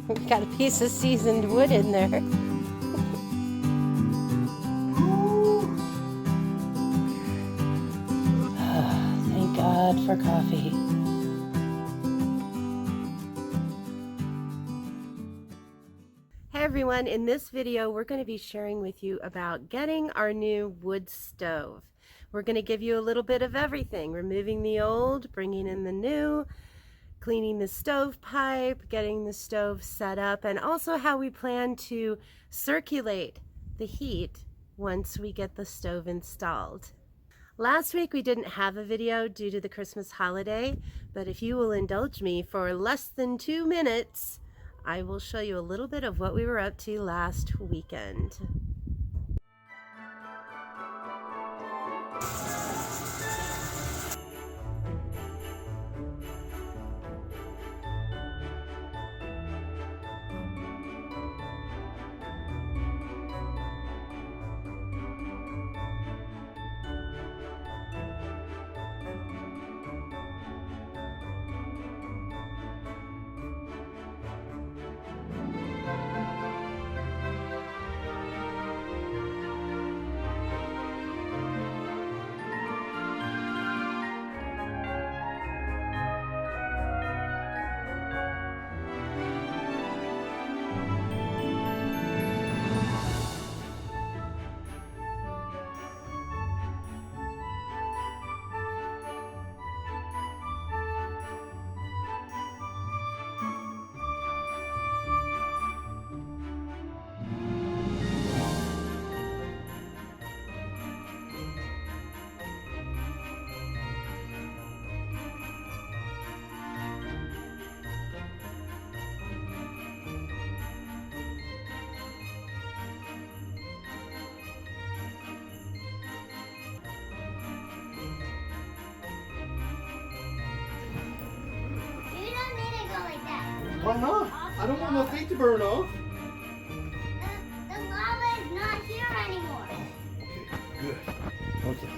We've got a piece of seasoned wood in there. Thank God for coffee. Hey everyone, in this video we're going to be sharing with you about getting our new wood stove. We're going to give you a little bit of everything, removing the old, bringing in the new, cleaning the stovepipe, getting the stove set up, and also how we plan to circulate the heat once we get the stove installed. Last week we didn't have a video due to the Christmas holiday, but if you will indulge me for less than 2 minutes, I will show you a little bit of what we were up to last weekend. Why not? I don't want my feet to burn off. The lava is not here anymore. Okay, good. Okay.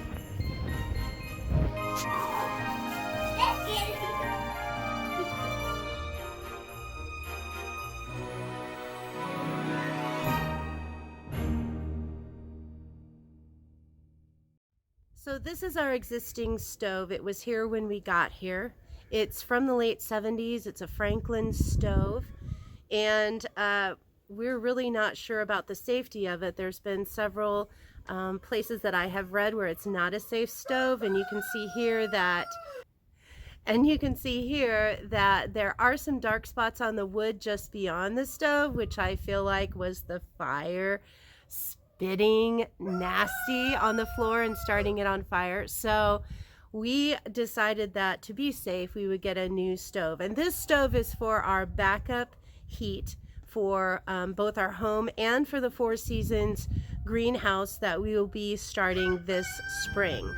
Let's get it. So this is our existing stove. It was here when we got here. It's from the late 70s. It's a Franklin stove, and we're really not sure about the safety of it. There's been several places that I have read where it's not a safe stove, and you can see here that there are some dark spots on the wood just beyond the stove, which I feel like was the fire spitting nasty on the floor and starting it on fire. So we decided that to be safe, we would get a new stove. And this stove is for our backup heat for both our home and for the Four Seasons greenhouse that we will be starting this spring.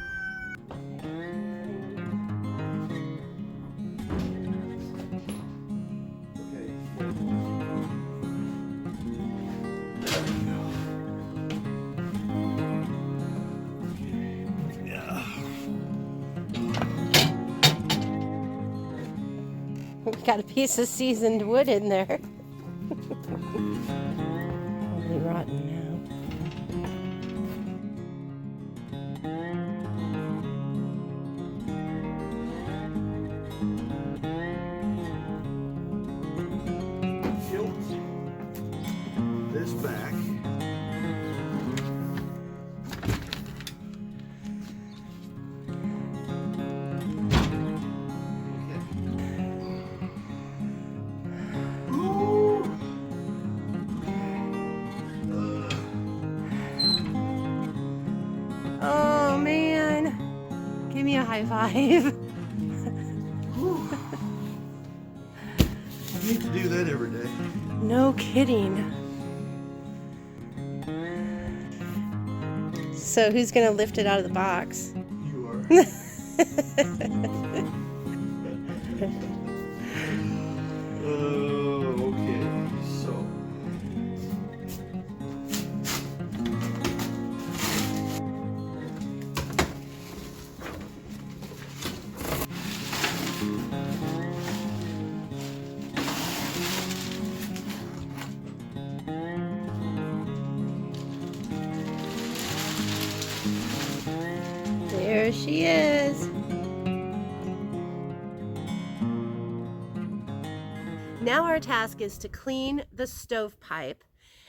We've got a piece of seasoned wood in there. Probably rotten now. Tilt this back. Oh man, give me a high five. You need to do that every day. No kidding. So who's gonna lift it out of the box? You are. Okay, so. There she is. Now our task is to clean the stovepipe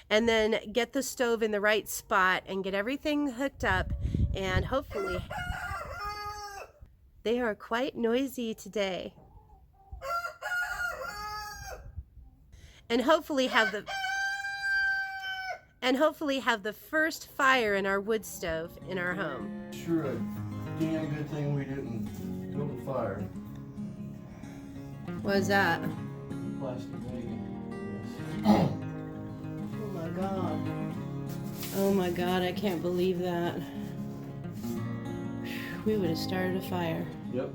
and then get the stove in the right spot and get everything hooked up, and hopefully they are quite noisy today. And hopefully have the first fire in our wood stove in our home. Sure, a damn good thing we didn't build a fire. What's that? Plastic bag. Oh my God. Oh my God, I can't believe that. We would have started a fire. Yep.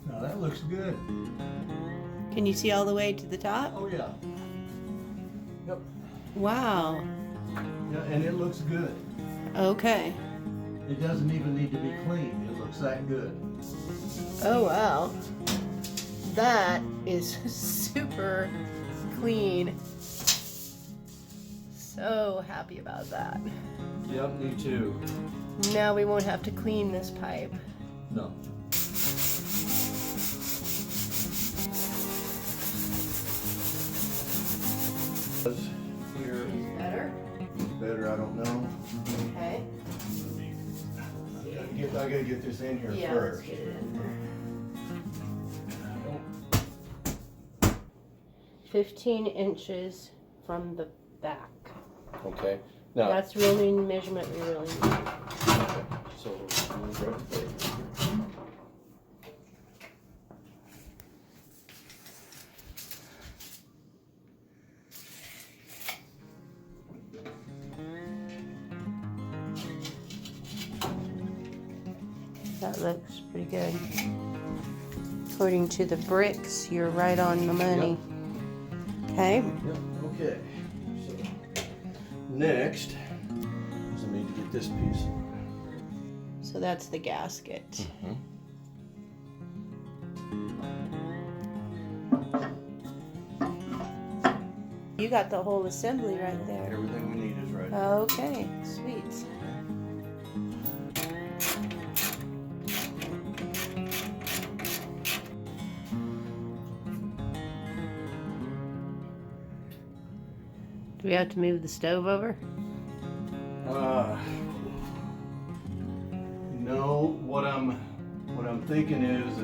Now that looks good. Can you see all the way to the top? Oh yeah. Yep. Wow. Yeah, and it looks good. Okay. It doesn't even need to be cleaned. It looks that good. Oh wow. That is super clean. So happy about that. Yep, me too. Now we won't have to clean this pipe. No. Here Is better? is better, I don't know. Okay. I gotta get this in here Yeah, first. let's get it in there. 15 inches from the back. Okay. Now, That's really measurement we really need. so I'm gonna grab the tape. That looks pretty good. According to the bricks, you're right on the money. Okay. Yep, okay. So, next is I need to get this piece. So that's the gasket. You got the whole assembly right there. Everything we need is right there. Okay, sweet. Do we have to move the stove over? No, what I'm thinking is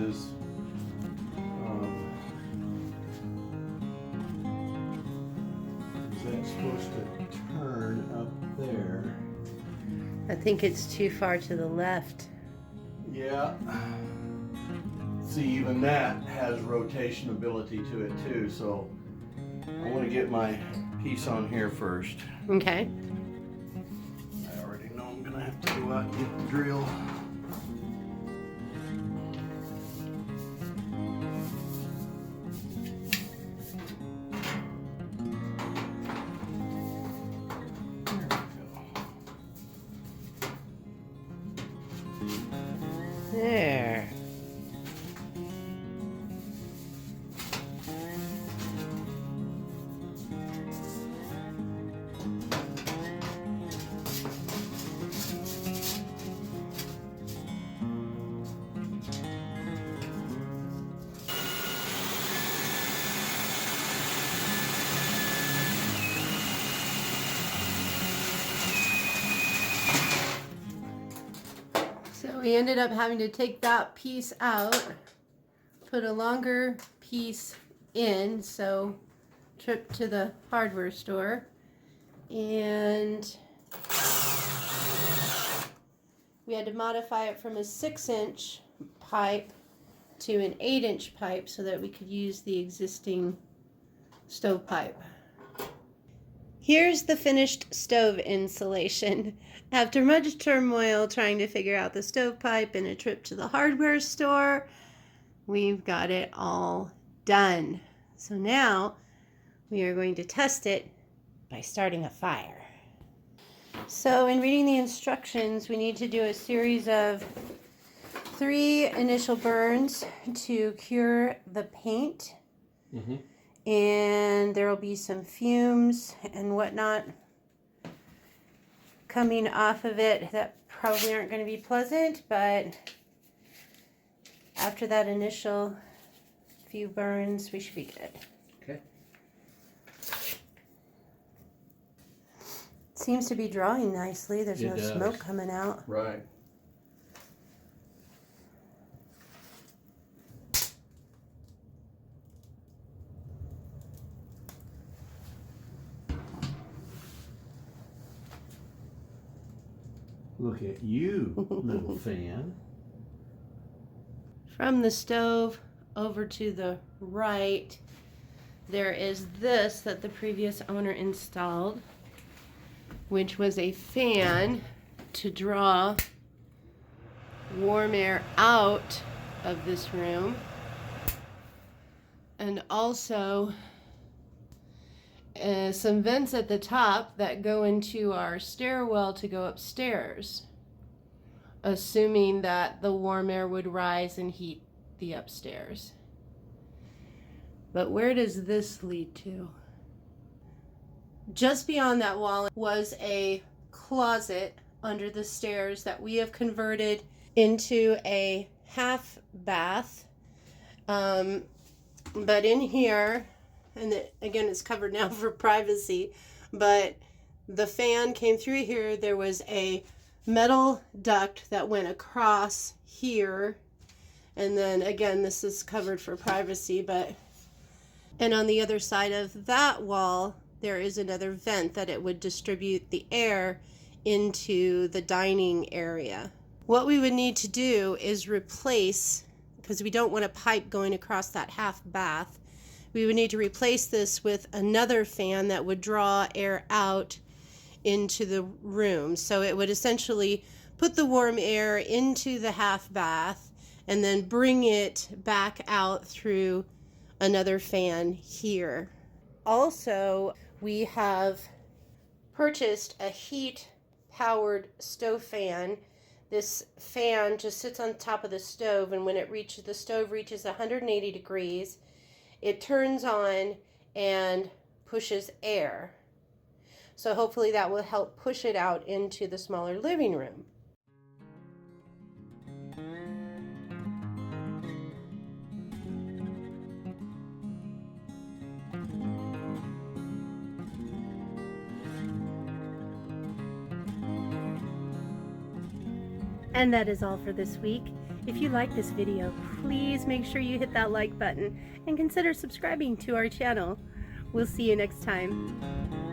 that supposed to turn up there? I think it's too far to the left. Yeah. See, even that has rotation ability to it too, so I want to get my piece on here first. Okay. I already know I'm gonna have to go out and get the drill. There. So we ended up having to take that piece out, put a longer piece in, so trip to the hardware store, and we had to modify it from a 6-inch pipe to an 8-inch pipe so that we could use the existing stovepipe. Here's the finished stove insulation. After much turmoil trying to figure out the stovepipe and a trip to the hardware store, we've got it all done. So now we are going to test it by starting a fire. So in reading the instructions, we need to do a series of 3 initial burns to cure the paint. And there will be some fumes and whatnot. coming off of it that probably aren't going to be pleasant, but after that initial few burns, we should be good. Okay. Seems to be drawing nicely. There's no does. smoke coming out. Right. Look at you, little fan. From the stove over to the right, there is this that the previous owner installed, which was a fan to draw warm air out of this room, and also some vents at the top that go into our stairwell to go upstairs, assuming that the warm air would rise and heat the upstairs. But where does this lead to? Just beyond that wall was a closet under the stairs that we have converted into a half bath. But in here, and again, it's covered now for privacy, but the fan came through here. There was a metal duct that went across here, and then again, this is covered for privacy, and on the other side of that wall, there is another vent that it would distribute the air into the dining area. What we would need to do is replace, because we don't want a pipe going across that half bath, we would need to replace this with another fan that would draw air out into the room. So it would essentially put the warm air into the half bath and then bring it back out through another fan here. Also, we have purchased a heat-powered stove fan. This fan just sits on top of the stove, and when the stove reaches 180 degrees, it turns on and pushes air. So hopefully that will help push it out into the smaller living room. And that is all for this week. If you like this video, please make sure you hit that like button and consider subscribing to our channel. We'll see you next time.